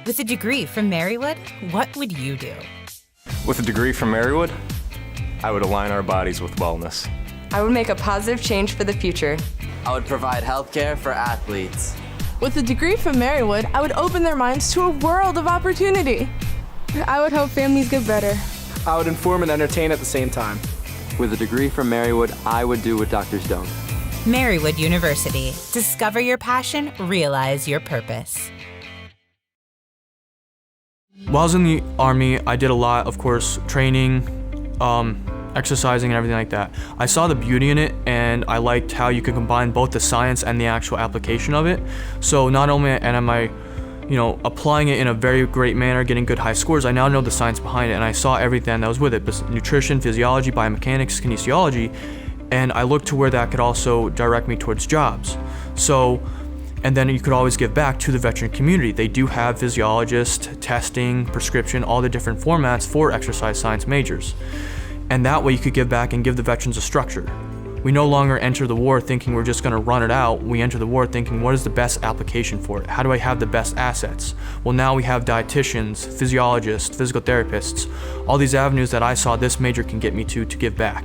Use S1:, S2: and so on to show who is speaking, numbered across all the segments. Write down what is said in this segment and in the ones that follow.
S1: With a degree from Marywood, what would you do?
S2: With a degree from Marywood, I would align our bodies with wellness.
S3: I would make a positive change for the future.
S4: I would provide healthcare for athletes.
S5: With a degree from Marywood, I would open their minds to a world of opportunity. I would help families get better.
S6: I would inform and entertain at the same time.
S7: With a degree from Marywood, I would do what doctors don't.
S1: Marywood University. Discover your passion, realize your purpose.
S8: While I was in the Army, I did a lot, of course, training, exercising and everything like that. I saw the beauty in it, and I liked how you could combine both the science and the actual application of it. So not only am I applying it in a very great manner, getting good high scores, I now know the science behind it, and I saw everything that was with it, nutrition, physiology, biomechanics, kinesiology, and I looked to where that could also direct me towards jobs. And then you could always give back to the veteran community. They do have physiologists, testing, prescription, all the different formats for exercise science majors. And that way you could give back and give the veterans a structure. We no longer enter the war thinking we're just gonna run it out. We enter the war thinking, what is the best application for it? How do I have the best assets? Well, now we have dietitians, physiologists, physical therapists, all these avenues that I saw this major can get me to give back.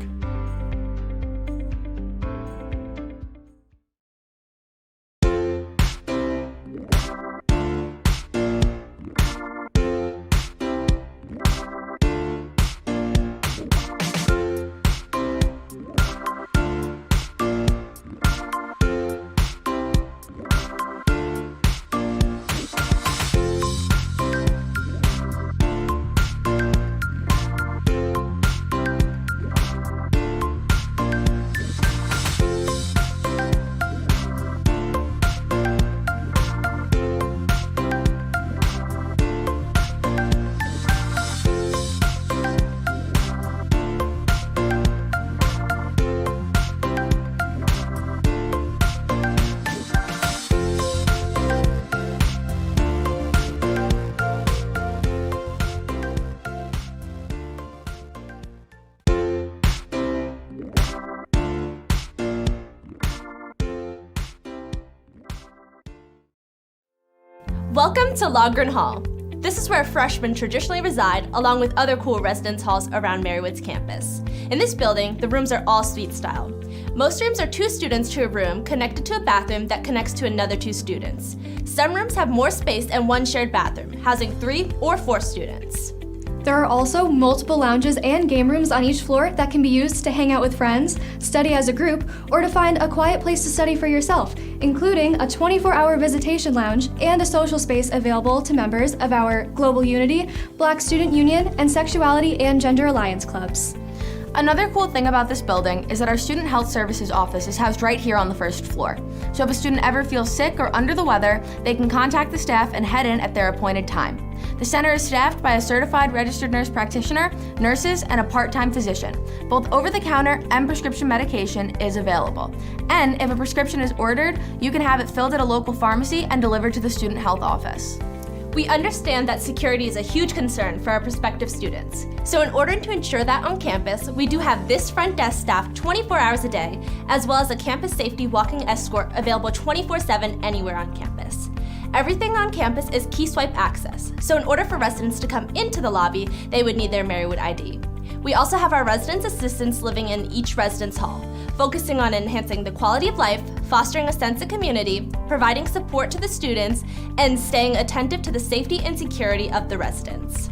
S9: Welcome to Logren Hall. This is where freshmen traditionally reside, along with other cool residence halls around Marywood's campus. In this building, the rooms are all suite style. Most rooms are 2 students to a room connected to a bathroom that connects to another 2 students. Some rooms have more space and 1 shared bathroom, housing 3 or 4 students.
S10: There are also multiple lounges and game rooms on each floor that can be used to hang out with friends, study as a group, or to find a quiet place to study for yourself, including a 24-hour visitation lounge and a social space available to members of our Global Unity, Black Student Union, and Sexuality and Gender Alliance clubs.
S11: Another cool thing about this building is that our Student Health Services office is housed right here on the first floor. So if a student ever feels sick or under the weather, they can contact the staff and head in at their appointed time. The center is staffed by a certified registered nurse practitioner, nurses, and a part-time physician. Both over-the-counter and prescription medication is available. And if a prescription is ordered, you can have it filled at a local pharmacy and delivered to the student health office.
S9: We understand that security is a huge concern for our prospective students. So in order to ensure that on campus, we do have this front desk staffed 24 hours a day, as well as a campus safety walking escort available 24/7 anywhere on campus. Everything on campus is key swipe access, so in order for residents to come into the lobby, they would need their Marywood ID. We also have our residence assistants living in each residence hall, focusing on enhancing the quality of life, fostering a sense of community, providing support to the students, and staying attentive to the safety and security of the residents.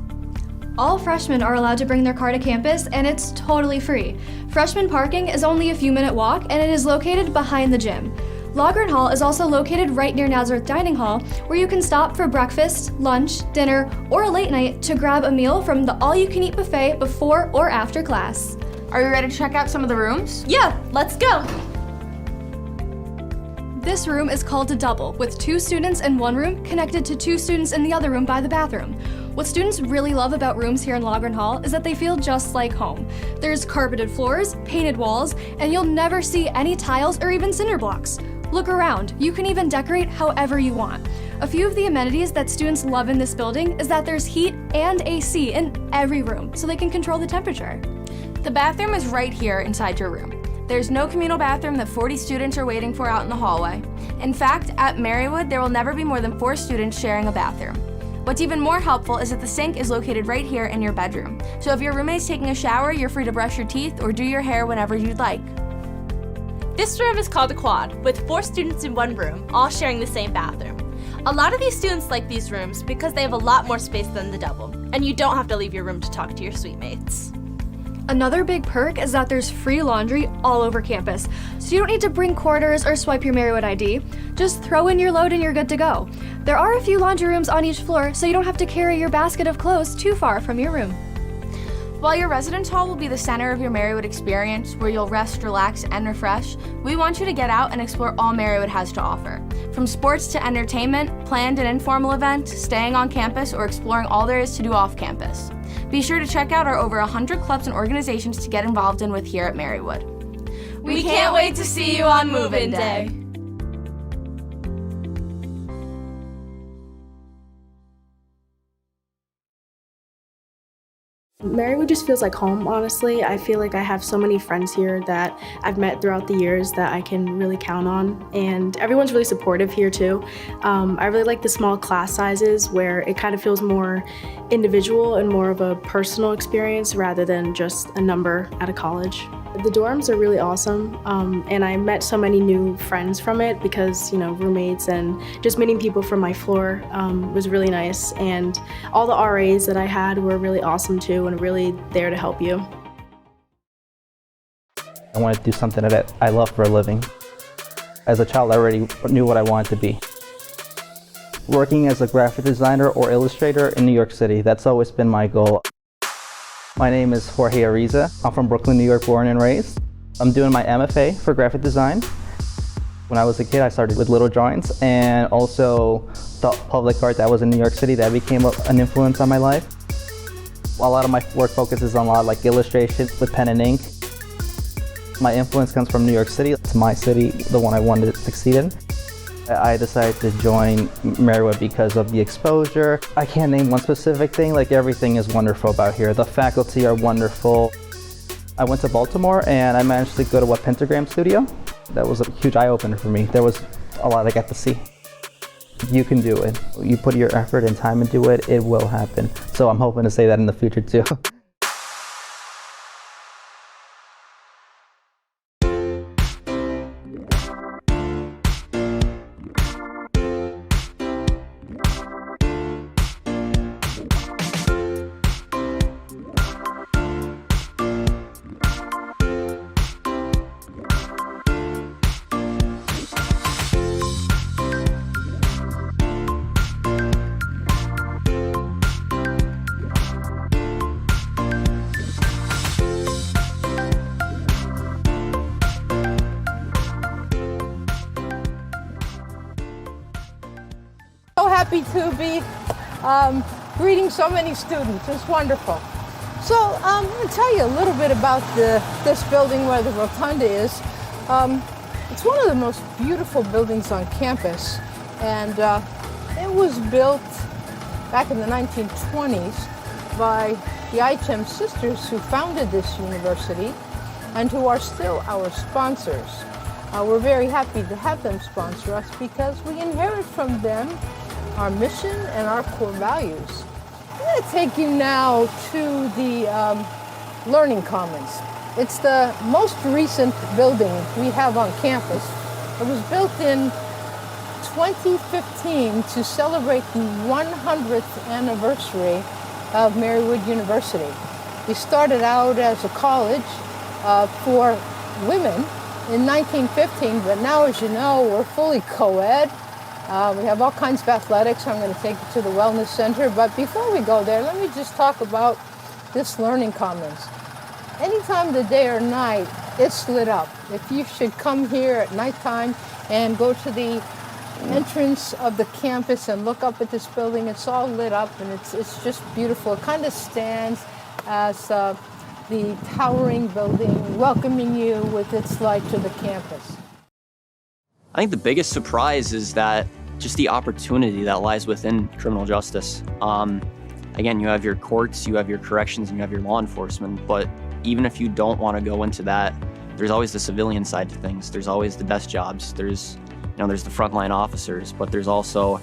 S10: All freshmen are allowed to bring their car to campus, and it's totally free. Freshman parking is only a few-minute walk, and it is located behind the gym. Logren Hall is also located right near Nazareth Dining Hall, where you can stop for breakfast, lunch, dinner, or a late night to grab a meal from the all-you-can-eat buffet before or after class.
S11: Are you ready to check out some of the rooms?
S9: Yeah, let's go!
S10: This room is called a double, with 2 students in one room connected to 2 students in the other room by the bathroom. What students really love about rooms here in Logren Hall is that they feel just like home. There's carpeted floors, painted walls, and you'll never see any tiles or even cinder blocks. Look around, you can even decorate however you want. A few of the amenities that students love in this building is that there's heat and AC in every room, so they can control the temperature.
S11: The bathroom is right here inside your room. There's no communal bathroom that 40 students are waiting for out in the hallway. In fact, at Marywood, there will never be more than 4 students sharing a bathroom. What's even more helpful is that the sink is located right here in your bedroom. So if your roommate's taking a shower, you're free to brush your teeth or do your hair whenever you'd like.
S9: This room is called a quad, with 4 students in one room, all sharing the same bathroom. A lot of these students like these rooms because they have a lot more space than the double, and you don't have to leave your room to talk to your suite mates.
S10: Another big perk is that there's free laundry all over campus, so you don't need to bring quarters or swipe your Marywood ID. Just throw in your load and you're good to go. There are a few laundry rooms on each floor, so you don't have to carry your basket of clothes too far from your room.
S11: While your residence hall will be the center of your Marywood experience, where you'll rest, relax, and refresh, we want you to get out and explore all Marywood has to offer. From sports to entertainment, planned and informal events, staying on campus, or exploring all there is to do off campus. Be sure to check out our over 100 clubs and organizations to get involved in with here at Marywood.
S9: We can't wait to see you on move-in day.
S5: Marywood just feels like home, honestly. I feel like I have so many friends here that I've met throughout the years that I can really count on, and everyone's really supportive here too. I really like the small class sizes where it kind of feels more individual and more of a personal experience rather than just a number at a college. The dorms are really awesome, and I met so many new friends from it because, you know, roommates and just meeting people from my floor was really nice. And all the RAs that I had were really awesome too and really there to help you.
S12: I wanted to do something that I love for a living. As a child, I already knew what I wanted to be. Working as a graphic designer or illustrator in New York City, that's always been my goal. My name is Jorge Ariza. I'm from Brooklyn, New York, born and raised. I'm doing my MFA for graphic design. When I was a kid, I started with little drawings and also the public art that was in New York City that became an influence on my life. A lot of my work focuses on a lot like illustration with pen and ink. My influence comes from New York City. It's my city, the one I wanted to succeed in. I decided to join Marywood because of the exposure. I can't name one specific thing, like everything is wonderful about here. The faculty are wonderful. I went to Baltimore and I managed to go to a pentagram studio. That was a huge eye-opener for me. There was a lot I got to see. You can do it. You put your effort and time into it, it will happen. So I'm hoping to say that in the future too.
S13: So happy to be greeting so many students. It's wonderful. So I'm going to tell you a little bit about this building where the rotunda is. It's one of the most beautiful buildings on campus, and it was built back in the 1920s by the Ichem sisters who founded this university and who are still our sponsors. We're very happy to have them sponsor us because we inherit from them our mission and our core values. I'm going to take you now to the Learning Commons. It's the most recent building we have on campus. It was built in 2015 to celebrate the 100th anniversary of Marywood University. We started out as a college for women in 1915, but now, as you know, we're fully co-ed. We have all kinds of athletics. I'm going to take you to the Wellness Center. But before we go there, let me just talk about this Learning Commons. Any time of the day or night, it's lit up. If you should come here at nighttime and go to the entrance of the campus and look up at this building, it's all lit up and it's just beautiful. It kind of stands as the towering building welcoming you with its light to the campus.
S14: I think the biggest surprise is that just the opportunity that lies within criminal justice. Again, you have your courts, you have your corrections, and you have your law enforcement, but even if you don't want to go into that, there's always the civilian side to things. There's always the desk jobs. There's the frontline officers, but there's also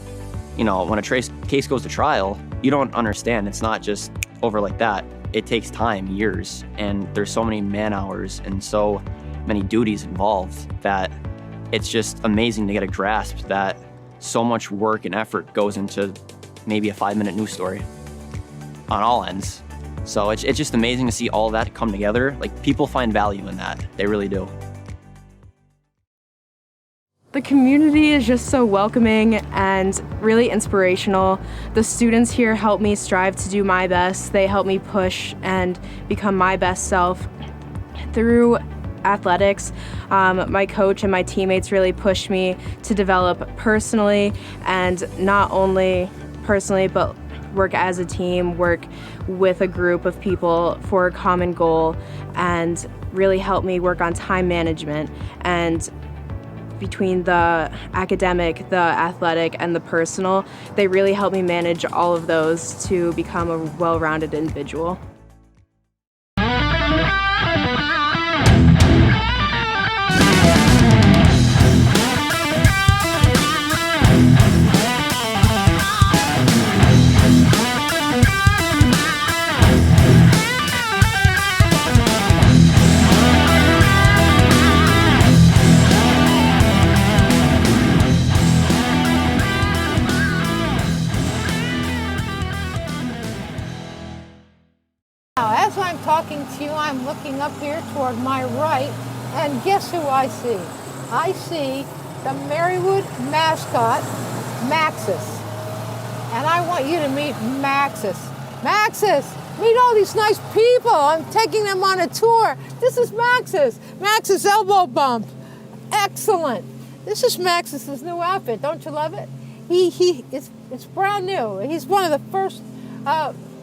S14: you know, when a case goes to trial, you don't understand. It's not just over like that. It takes time, years, and there's so many man hours and so many duties involved that it's just amazing to get a grasp that so much work and effort goes into maybe a 5-minute news story on all ends. So it's just amazing to see all that come together. Like, people find value in that. They really do.
S3: The community is just so welcoming and really inspirational. The students here help me strive to do my best. They help me push and become my best self. Through athletics, my coach and my teammates really push me to develop personally, and not only personally, but work as a team, work with a group of people for a common goal, and really help me work on time management. And between the academic, the athletic, and the personal, they really help me manage all of those to become a well-rounded individual.
S13: As I'm talking to you, I'm looking up here toward my right, and guess who I see? I see the Marywood mascot, Maxis. And I want you to meet Maxis. Maxis, meet all these nice people. I'm taking them on a tour. This is Maxis. Maxis elbow bump. Excellent. This is Maxis's new outfit. Don't you love it? It's brand new. He's one of the first.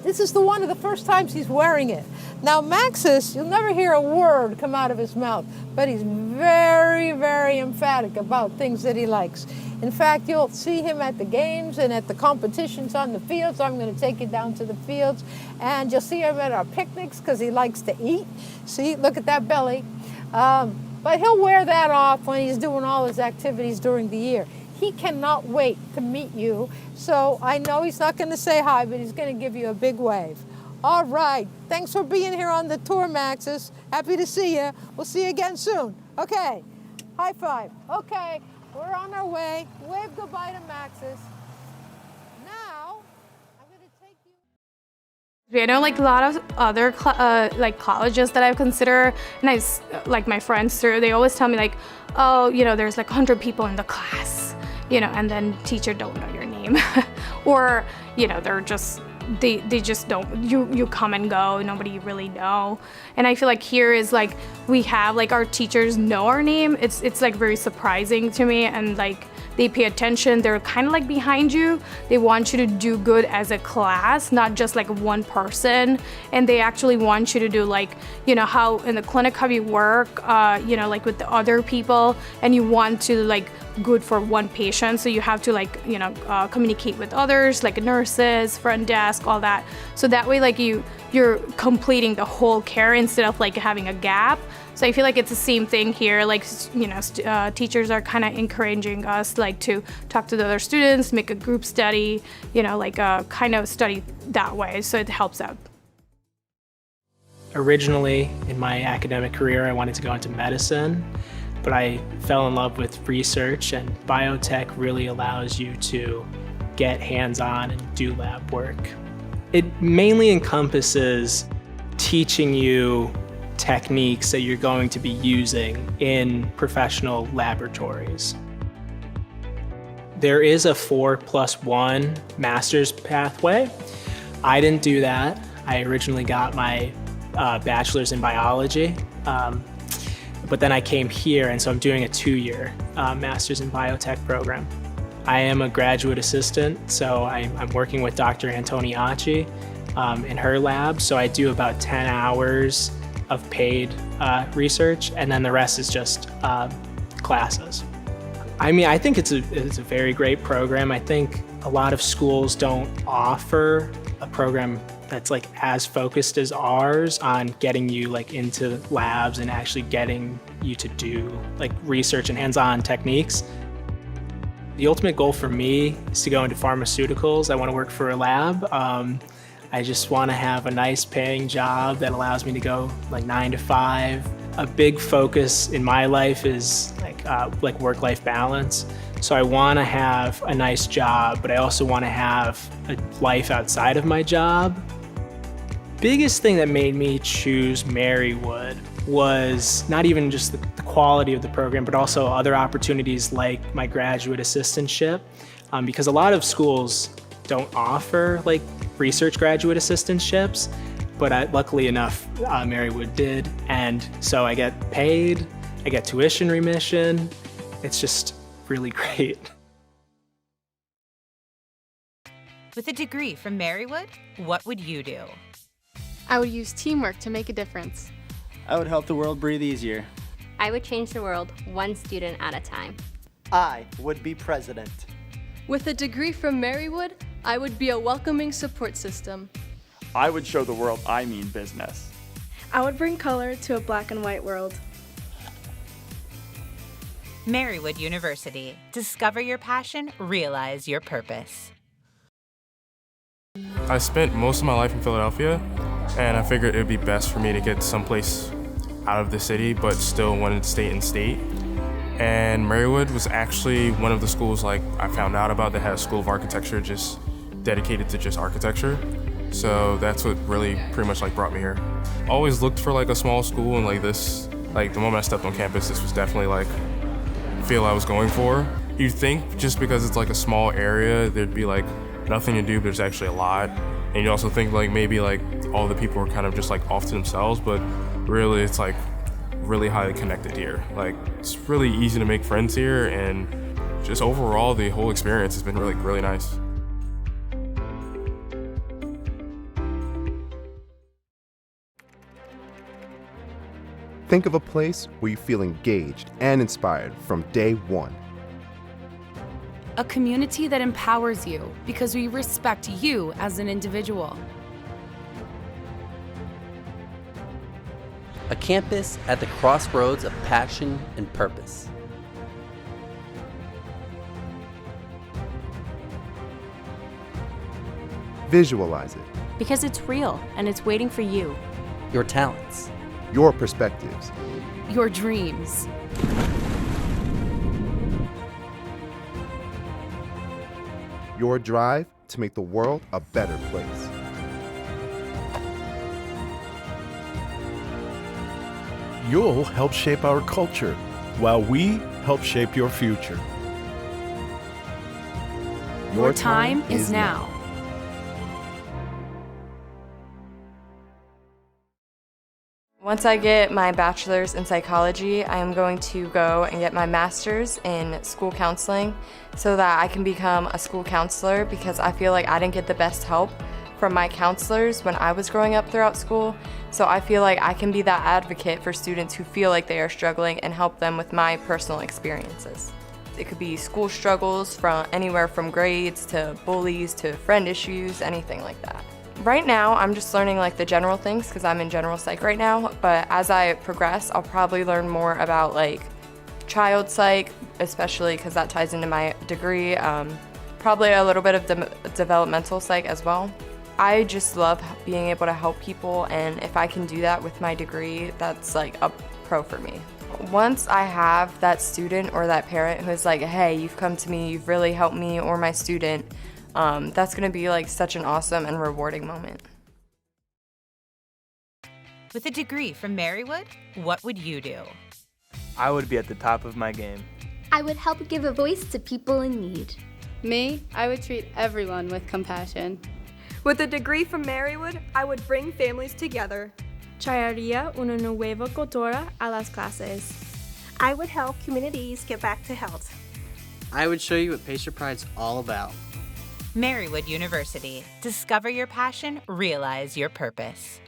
S13: This is one of the first times he's wearing it. Now, Maxis, you'll never hear a word come out of his mouth, but he's very, very emphatic about things that he likes. In fact, you'll see him at the games and at the competitions on the fields. I'm going to take you down to the fields, and you'll see him at our picnics because he likes to eat. See, look at that belly. But he'll wear that off when he's doing all his activities during the year. He cannot wait to meet you, so I know he's not going to say hi, but he's going to give you a big wave. All right, thanks for being here on the tour, Maxis. Happy to see you. We'll see you again soon. Okay, high five. Okay, we're on our way. Wave goodbye to Maxis. Now, I'm going to take you.
S10: I know like a lot of other colleges that I consider, and like my friends through, they always tell me like, oh, you know, there's like 100 people in the class, you know, and then teacher don't know your name. Or, you know, they just don't, you come and go, nobody really know. And I feel like here is like, we have like our teachers know our name. It's like very surprising to me, and like they pay attention. They're kind of like behind you. They want you to do good as a class, not just like one person. And they actually want you to do like, you know, how in the clinic, how you work, you know, like with the other people, and you want to like good for one patient. So you have to like, you know, communicate with others, like nurses, front desk, all that. So that way, like you're completing the whole care instead of like having a gap. So I feel like it's the same thing here. Like, you know, teachers are kind of encouraging us like to talk to the other students, make a group study, you know, like kind of study that way. So it helps out.
S15: Originally, in my academic career, I wanted to go into medicine, but I fell in love with research, and biotech really allows you to get hands-on and do lab work. It mainly encompasses teaching you techniques that you're going to be using in professional laboratories. There is a 4+1 master's pathway. I didn't do that. I originally got my bachelor's in biology, but then I came here, and so I'm doing a 2-year master's in biotech program. I am a graduate assistant, so I'm working with Dr. Antoniacci in her lab, so I do about 10 hours of paid research, and then the rest is just classes. I mean, I think it's a very great program. I think a lot of schools don't offer a program that's like as focused as ours on getting you like into labs and actually getting you to do like research and hands-on techniques. The ultimate goal for me is to go into pharmaceuticals. I want to work for a lab. I just want to have a nice paying job that allows me to go like 9 to 5. A big focus in my life is like work-life balance. So I want to have a nice job, but I also want to have a life outside of my job. Biggest thing that made me choose Marywood was not even just the quality of the program, but also other opportunities like my graduate assistantship, because a lot of schools don't offer like research graduate assistantships, but luckily enough, Marywood did, and so I get paid, I get tuition remission. It's just really great.
S1: With a degree from Marywood, what would you do?
S16: I would use teamwork to make a difference.
S17: I would help the world breathe easier.
S18: I would change the world one student at a time.
S19: I would be president.
S10: With a degree from Marywood, I would be a welcoming support system.
S20: I would show the world I mean business.
S5: I would bring color to a black and white world.
S1: Marywood University. Discover your passion, realize your purpose.
S2: I spent most of my life in Philadelphia, and I figured it would be best for me to get someplace out of the city, but still wanted to stay in state. And Marywood was actually one of the schools like I found out about that had a school of architecture just dedicated to just architecture. So that's what really pretty much like brought me here. Always looked for like a small school, and like this, like the moment I stepped on campus, this was definitely like the feel I was going for. You'd think just because it's like a small area, there'd be like nothing to do, but there's actually a lot. And you also think like maybe like all the people are kind of just like off to themselves, but really it's like really highly connected here. Like it's really easy to make friends here, and just overall the whole experience has been really nice.
S21: Think of a place where you feel engaged and inspired from day one.
S22: A community that empowers you because we respect you as an individual.
S23: A campus at the crossroads of passion and purpose.
S21: Visualize it.
S24: Because it's real and it's waiting for you.
S23: Your talents.
S21: Your perspectives.
S22: Your dreams.
S21: Your drive to make the world a better place.
S25: You'll help shape our culture, while we help shape your future.
S22: Your time is now.
S26: Once I get my bachelor's in psychology, I am going to go and get my master's in school counseling so that I can become a school counselor, because I feel like I didn't get the best help from my counselors when I was growing up throughout school. So I feel like I can be that advocate for students who feel like they are struggling and help them with my personal experiences. It could be school struggles from anywhere from grades to bullies to friend issues, anything like that. Right now, I'm just learning like the general things because I'm in general psych right now, but as I progress, I'll probably learn more about like child psych, especially because that ties into my degree, probably a little bit of developmental psych as well. I just love being able to help people, and if I can do that with my degree, that's like a pro for me. Once I have that student or that parent who's like, hey, you've come to me, you've really helped me or my student, that's gonna be like such an awesome and rewarding moment.
S1: With a degree from Marywood, what would you do?
S6: I would be at the top of my game.
S27: I would help give a voice to people in need.
S16: Me, I would treat everyone with compassion.
S28: With a degree from Marywood, I would bring families together.
S29: Traería una nueva cultura a las clases.
S30: I would help communities get back to health.
S23: I would show you what Patient Pride's all about.
S1: Marywood University. Discover your passion, realize your purpose.